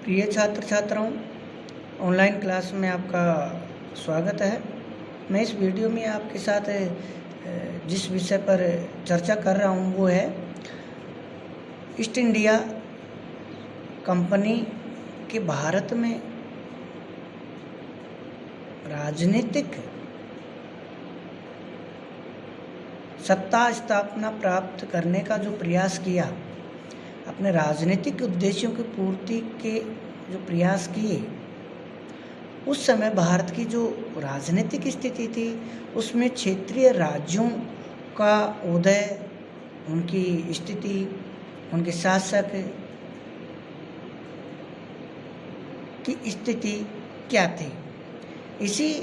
प्रिय छात्र छात्राओं, ऑनलाइन क्लास में आपका स्वागत है। मैं इस वीडियो में आपके साथ जिस विषय पर चर्चा कर रहा हूँ वो है ईस्ट इंडिया कंपनी के भारत में राजनीतिक सत्ता स्थापना प्राप्त करने का जो प्रयास किया, अपने राजनीतिक उद्देश्यों की पूर्ति के जो प्रयास किए, उस समय भारत की जो राजनीतिक स्थिति थी उसमें क्षेत्रीय राज्यों का उदय, उनकी स्थिति, उनके शासक की स्थिति क्या थी, इसी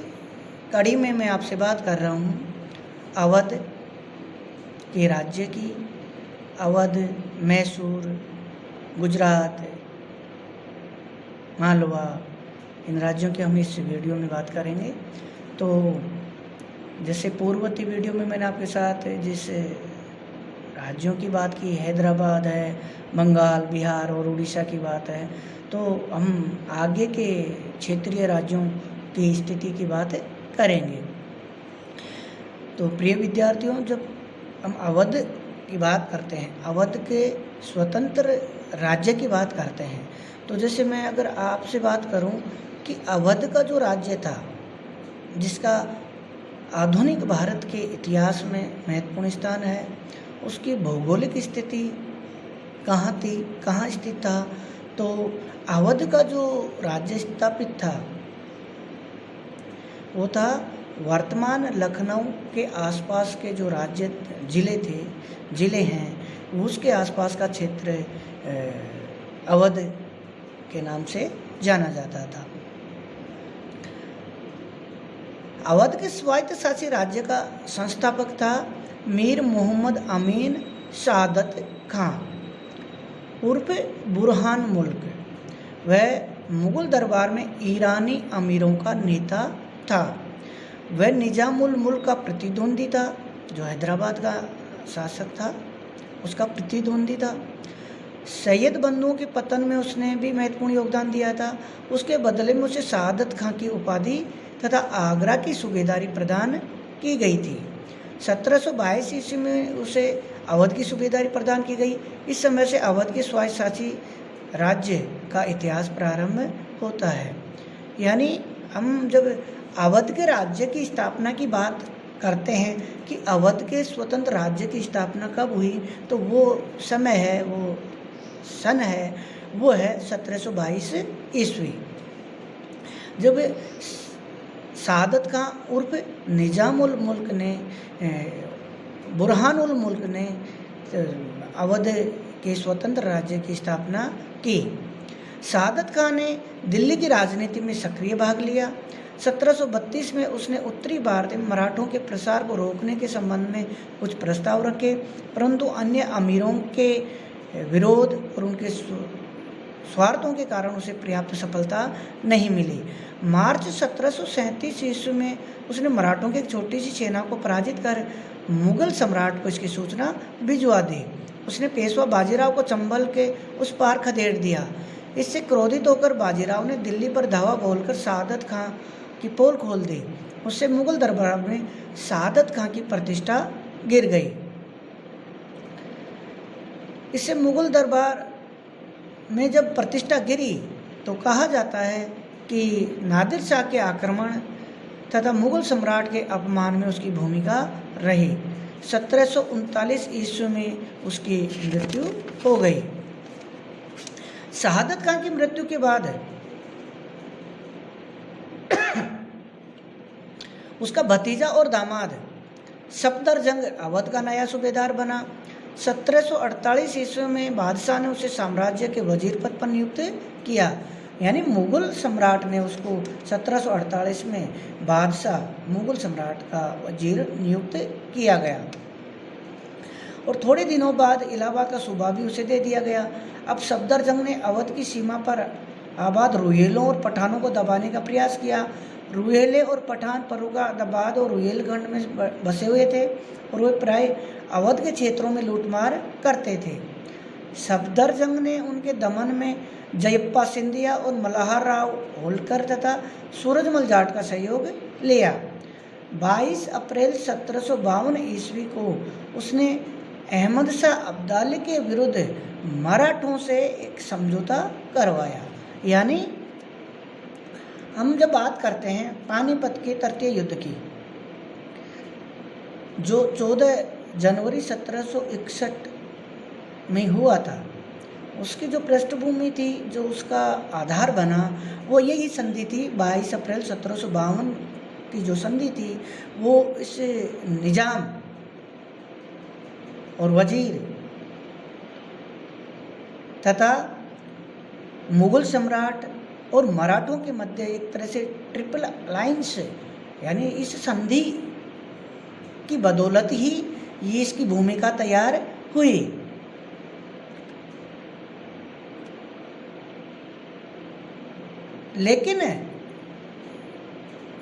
कड़ी में मैं आपसे बात कर रहा हूँ अवध के राज्य की। अवध, मैसूर, गुजरात, मालवा, इन राज्यों की हम इस वीडियो में बात करेंगे। तो जैसे पूर्ववर्ती वीडियो में मैंने आपके साथ जिस राज्यों की बात की, हैदराबाद है, बंगाल, बिहार और उड़ीसा की बात है, तो हम आगे के क्षेत्रीय राज्यों की स्थिति की बात करेंगे। तो प्रिय विद्यार्थियों, जब हम अवध की बात करते हैं, अवध के स्वतंत्र राज्य की बात करते हैं, तो जैसे मैं अगर आपसे बात करूं कि अवध का जो राज्य था, जिसका आधुनिक भारत के इतिहास में महत्वपूर्ण स्थान है, उसकी भौगोलिक स्थिति कहाँ थी, कहाँ स्थित था, तो अवध का जो राज्य स्थापित था वो था वर्तमान लखनऊ के आसपास के जो राज्य जिले हैं, उसके आसपास का क्षेत्र अवध के नाम से जाना जाता था। अवध के स्वायत्त शासी राज्य का संस्थापक था मीर मोहम्मद अमीन सादत खां उर्फ बुरहान मुल्क। वह मुगल दरबार में ईरानी अमीरों का नेता था। वह निजामुल मुल्क का प्रतिद्वंदी था, जो हैदराबाद का शासक था उसका प्रतिद्वंदी था। सैयद बंधुओं के पतन में उसने भी महत्वपूर्ण योगदान दिया था। उसके बदले में उसे सादत खां की उपाधि तथा आगरा की सूबेदारी प्रदान की गई थी। 1722 ईस्वी में उसे अवध की सूबेदारी प्रदान की गई। इस समय से अवध के स्वायत्तशासी राज्य का इतिहास प्रारंभ होता है। यानी हम जब अवध के राज्य की स्थापना की बात करते हैं कि अवध के स्वतंत्र राज्य की स्थापना कब हुई, तो वो समय है, वो सन है, वो है 1722 ईस्वी, जब सादत खां उर्फ निजामुल मुल्क ने, बुरहानुल मुल्क ने अवध के स्वतंत्र राज्य की स्थापना की। सादत खां ने दिल्ली की राजनीति में सक्रिय भाग लिया। 1732 में उसने उत्तरी भारत में मराठों के प्रसार को रोकने के संबंध में कुछ प्रस्ताव रखे, परंतु अन्य अमीरों के विरोध और उनके स्वार्थों के कारण उसे पर्याप्त सफलता नहीं मिली। मार्च 1737 ईस्वी में उसने मराठों की एक छोटी सी सेना को पराजित कर मुगल सम्राट को इसकी सूचना भिजवा दी। उसने पेशवा बाजीराव को चंबल के उस पार खदेड़ दिया। इससे क्रोधित होकर बाजीराव ने दिल्ली पर धावा बोलकर सादत खां की पोल खोल दी। उससे मुगल दरबार में सादत खां की प्रतिष्ठा गिर गई। इससे मुगल दरबार में जब प्रतिष्ठा गिरी तो कहा जाता है कि नादिर शाह के आक्रमण तथा मुगल सम्राट के अपमान में उसकी भूमिका रही। 1739 ईस्वी में उसकी मृत्यु हो गई। शहादत खां की मृत्यु के बाद उसका भतीजा और दामाद सफदरजंग अवध का नया सूबेदार बना। 1748 ईस्वी में बादशाह ने उसे साम्राज्य के वजीर पद पर नियुक्त किया। यानी मुगल सम्राट ने उसको 1748 में बादशाह मुगल सम्राट का वजीर नियुक्त किया गया और थोड़े दिनों बाद इलाहाबाद का सूबा भी उसे दे दिया गया। अब सफदरजंग ने अवध की सीमा पर आबाद रुहेलों और पठानों को दबाने का प्रयास किया। रुहेले और पठान फर्रुखाबाद और रुहेलखंड में बसे हुए थे और वे प्राय अवध के क्षेत्रों में लूटमार करते थे। सफदरजंग ने उनके दमन में जयप्पा सिंधिया और मल्हार राव होलकर तथा सूरजमल जाट का सहयोग लिया। 22 अप्रैल 1752 ईस्वी को उसने अहमद शाह अब्दाली के विरुद्ध मराठों से एक समझौता करवाया। यानी हम जब बात करते हैं पानीपत के तृतीय युद्ध की, जो 14 जनवरी 1761 में हुआ था, उसकी जो पृष्ठभूमि थी, जो उसका आधार बना, वो यही संधि थी। 22 अप्रैल 1752 की जो संधि थी वो इस निजाम और वजीर तथा मुगल सम्राट और मराठों के मध्य एक तरह से ट्रिपल अलायंस, यानी इस संधि की बदौलत ही ये इसकी भूमिका तैयार हुई। लेकिन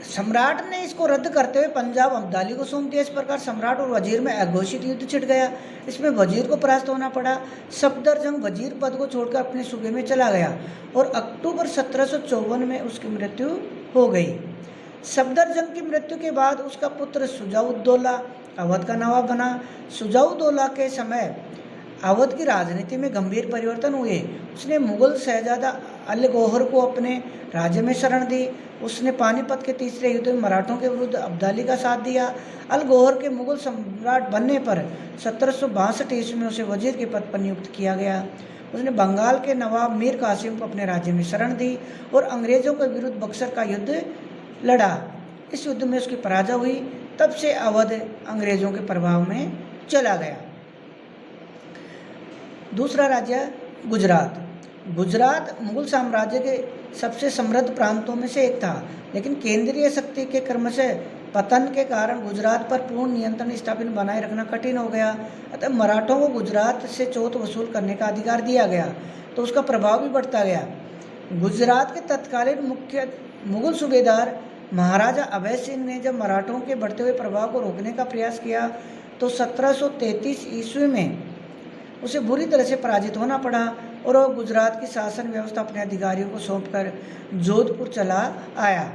सम्राट ने इसको रद्द करते हुए पंजाब अब्दाली को सौंप दिया। इस प्रकार सम्राट और वजीर में अघोषित युद्ध छिड़ गया। इसमें वजीर को परास्त होना पड़ा। सफदरजंग वजीर पद को छोड़कर अपने सूबे में चला गया और अक्टूबर 1754 में उसकी मृत्यु हो गई। सफदरजंग की मृत्यु के बाद उसका पुत्र शुजाउद्दौला अवध का नवाब बना। शुजाउद्दौला के समय अवध की राजनीति में गंभीर परिवर्तन हुए। उसने मुगल शहजादा अल गौहर को अपने राज्य में शरण दी। उसने पानीपत के तीसरे युद्ध में मराठों के विरुद्ध अब्दाली का साथ दिया। अल गौहर के मुगल सम्राट बनने पर 1762 ईस्वी में उसे वजीर के पद पर नियुक्त किया गया। उसने बंगाल के नवाब मीर कासिम को अपने राज्य में शरण दी और अंग्रेजों के विरुद्ध बक्सर का युद्ध लड़ा। इस युद्ध में उसकी पराजय हुई। तब से अवध अंग्रेजों के प्रभाव में चला गया। दूसरा राज्य गुजरात। गुजरात मुगल साम्राज्य के सबसे समृद्ध प्रांतों में से एक था, लेकिन केंद्रीय शक्ति के क्रमशः पतन के कारण गुजरात पर पूर्ण नियंत्रण स्थापित बनाए रखना कठिन हो गया। अतः मराठों को गुजरात से चौथ वसूल करने का अधिकार दिया गया, तो उसका प्रभाव भी बढ़ता गया। गुजरात के तत्कालीन मुख्य मुगल सूबेदार महाराजा अभय सिंह ने जब मराठों के बढ़ते हुए प्रभाव को रोकने का प्रयास किया तो 1733 ईस्वी में उसे बुरी तरह से पराजित होना पड़ा और वह गुजरात की शासन व्यवस्था अपने अधिकारियों को सौंपकर जोधपुर चला आया।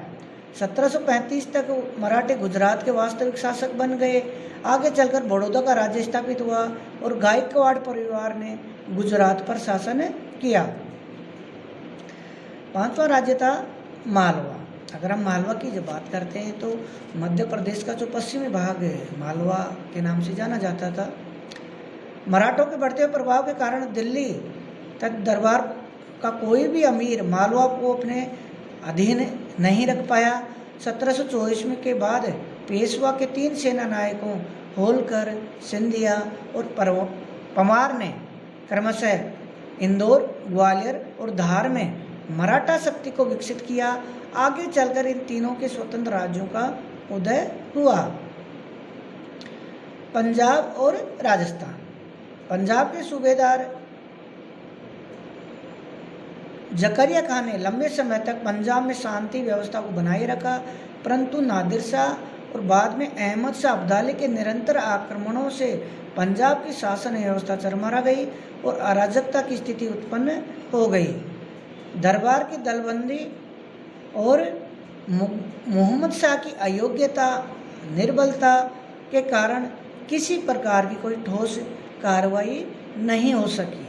1735 तक मराठे गुजरात के वास्तविक शासक बन गए। आगे चलकर बड़ौदा का राज्य स्थापित हुआ और गायकवाड़ परिवार ने गुजरात पर शासन किया। पांचवा राज्य था मालवा। अगर हम मालवा की जब बात करते हैं तो मध्य प्रदेश का जो पश्चिमी भाग मालवा के नाम से जाना जाता था। मराठों के बढ़ते हुए प्रभाव के कारण दिल्ली तक दरबार का कोई भी अमीर मालवा को अपने अधीन नहीं रख पाया। 1724 के बाद पेशवा के 3 सेना नायकों होलकर, सिंधिया और परमार ने क्रमशः इंदौर, ग्वालियर और धार में मराठा शक्ति को विकसित किया। आगे चलकर इन तीनों के स्वतंत्र राज्यों का उदय हुआ। पंजाब और राजस्थान। पंजाब के सूबेदार जकरिया खान ने लंबे समय तक पंजाब में शांति व्यवस्था को बनाए रखा, परंतु नादिर शाह और बाद में अहमद शाह अब्दाली के निरंतर आक्रमणों से पंजाब की शासन व्यवस्था चरमरा गई और अराजकता की स्थिति उत्पन्न हो गई। दरबार की दलबंदी और मोहम्मद शाह की अयोग्यता, निर्बलता के कारण किसी प्रकार की कोई ठोस कार्रवाई नहीं हो सकी।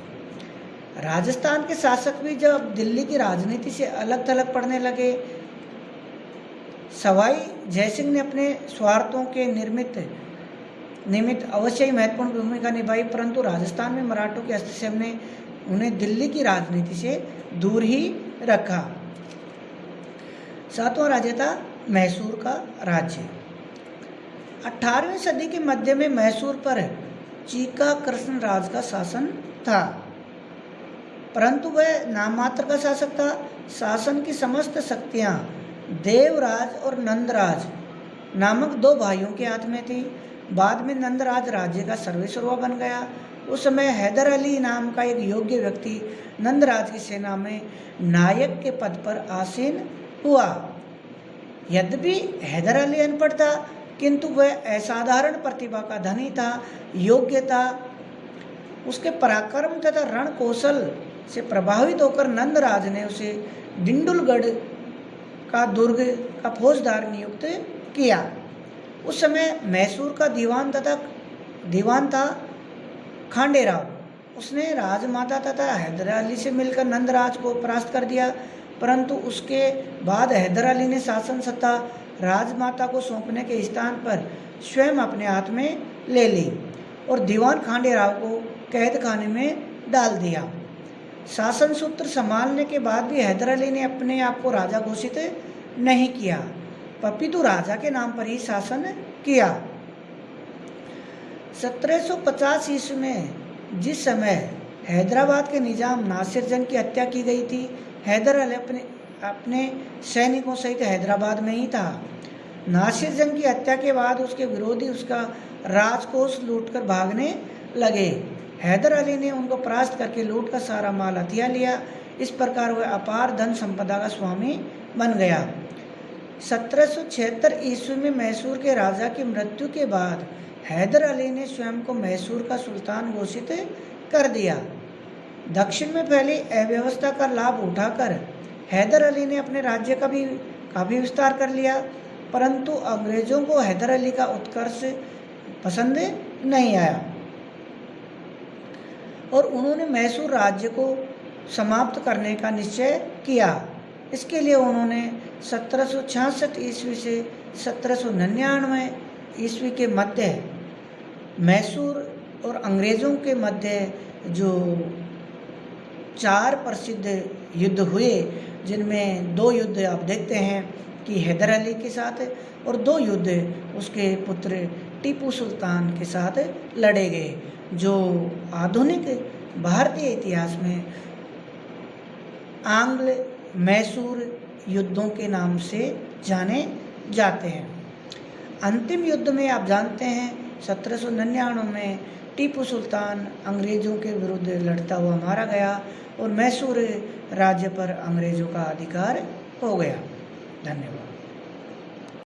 राजस्थान के शासक भी जब दिल्ली की राजनीति से अलग थलग पड़ने लगे, सवाई जयसिंह ने अपने स्वार्थों के निमित्त अवश्य ही महत्वपूर्ण भूमिका निभाई, परंतु राजस्थान में मराठों के हस्तक्षेप ने उन्हें दिल्ली की राजनीति से दूर ही रखा। सातवां राज्य था मैसूर का राज्य। 18वीं सदी के मध्य में मैसूर पर चीका कृष्ण राज का शासन था, परंतु वह नाममात्र का शासक था। शासन की समस्त शक्तियाँ देवराज और नंदराज नामक 2 भाइयों के हाथ में थी। बाद में नंदराज राज्य का सर्वेसर्वा बन गया। उस समय हैदर अली नाम का एक योग्य व्यक्ति नंदराज की सेना में नायक के पद पर आसीन हुआ। यद्यपि हैदर अली अनपढ़ था, किंतु वह असाधारण प्रतिभा का धनी था। योग्यता, उसके पराक्रम तथा रण कौशल से प्रभावित होकर नंदराज ने उसे डिंडुलगढ़ का दुर्ग का फौजदार नियुक्त किया। उस समय मैसूर का दीवान था खांडेराव। उसने राजमाता तथा हैदर अली से मिलकर नंदराज को परास्त कर दिया, परंतु उसके बाद हैदर अली ने शासन सत्ता राजमाता को सौंपने के स्थान पर स्वयं अपने हाथ में ले ली और दीवान खांडेराव को कैद खाने में डाल दिया। शासन सूत्र संभालने के बाद भी हैदर अली ने अपने आप को राजा घोषित नहीं किया, अपितु राजा के नाम पर ही शासन किया। 1750 ईस्वी में जिस समय हैदराबाद के निजाम नासिर जंग की हत्या की गई थी, हैदर अली अपने सैनिकों सहित हैदराबाद में ही था। नासिर जंग की हत्या के बाद उसके विरोधी उसका राजकोष लूटकर भागने लगे। हैदर अली ने उनको परास्त करके लूट का सारा माल हथिया लिया। इस प्रकार वह अपार धन संपदा का स्वामी बन गया। 1776 ईस्वी में मैसूर के राजा की मृत्यु के बाद हैदर अली ने स्वयं को मैसूर का सुल्तान घोषित कर दिया। दक्षिण में फैली अव्यवस्था का लाभ उठाकर हैदर अली ने अपने राज्य का भी काफ़ी विस्तार कर लिया, परंतु अंग्रेजों को हैदर अली का उत्कर्ष पसंद नहीं आया और उन्होंने मैसूर राज्य को समाप्त करने का निश्चय किया। इसके लिए उन्होंने 1766 ईस्वी से 1799 ईस्वी के मध्य मैसूर और अंग्रेज़ों के मध्य जो 4 प्रसिद्ध युद्ध हुए, जिनमें 2 युद्ध आप देखते हैं कि हैदर अली के साथ और 2 युद्ध उसके पुत्र टीपू सुल्तान के साथ लड़े गए, जो आधुनिक भारतीय इतिहास में आंग्ल मैसूर युद्धों के नाम से जाने जाते हैं। अंतिम युद्ध में आप जानते हैं 1799 में टीपू सुल्तान अंग्रेज़ों के विरुद्ध लड़ता हुआ मारा गया और मैसूर राज्य पर अंग्रेज़ों का अधिकार हो गया। धन्यवाद।